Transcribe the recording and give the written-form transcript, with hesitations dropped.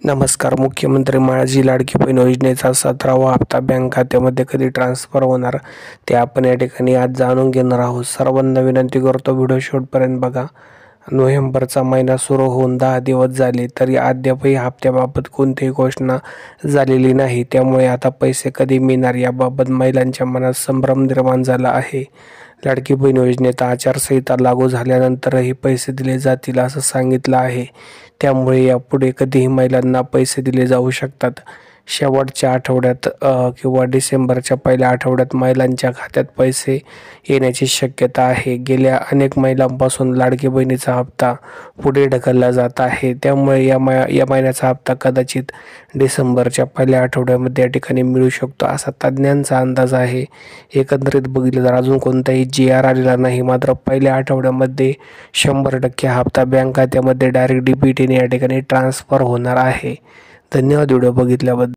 नमस्कार. मुख्यमंत्री माझी लाडकी बहीण योजनेचा 17वा हप्ता बँक खात्यामध्ये कधी ट्रान्सफर होणार ते आपण या ठिकाणी आज जाणून घेणार आहोत. सर्वांना विनंती करतो व्हिडिओ शेवटपर्यंत बघा. नोव्हेंबरचा महिना सुरू होऊन 10 दिवस झाले तरी अद्यापही हप्त्याबाबत कोणतीही घोषणा झालेली नाही. त्यामुळे आता पैसे कधी मिळणार याबाबत महिलांच्या मनात संभ्रम निर्माण झाला आहे. लाडकी बहीण योजनेत आचारसंहिता लागू झाल्यानंतरही पैसे दिले जातील असं सांगितलं आहे. त्यामुळे यापुढे कधीही महिलांना पैसे दिले जाऊ शकतात. शेवटच्या आठवड्यात किंवा डिसेंबरच्या पहिल्या आठवड्यात महिलांच्या खात्यात पैसे येण्याची शक्यता आहे. गेल्या अनेक महिलांपासून लाडकी बहिणीचा हप्ता पुढे ढकलला जात आहे. त्यामुळे या महिन्याचा हप्ता कदाचित डिसेंबरच्या पहिल्या आठवड्यामध्ये या ठिकाणी मिळू शकतो असा तज्ज्ञांचा अंदाज आहे. एकंदरीत बघितलं तर अजून कोणताही GR आलेला नाही, मात्र पहिल्या आठवड्यामध्ये 100% हप्ता बँक खात्यामध्ये डायरेक्ट DBTने या ठिकाणी ट्रान्सफर होणार आहे. धन्यवाद व्हिडिओ बघितल्याबद्दल.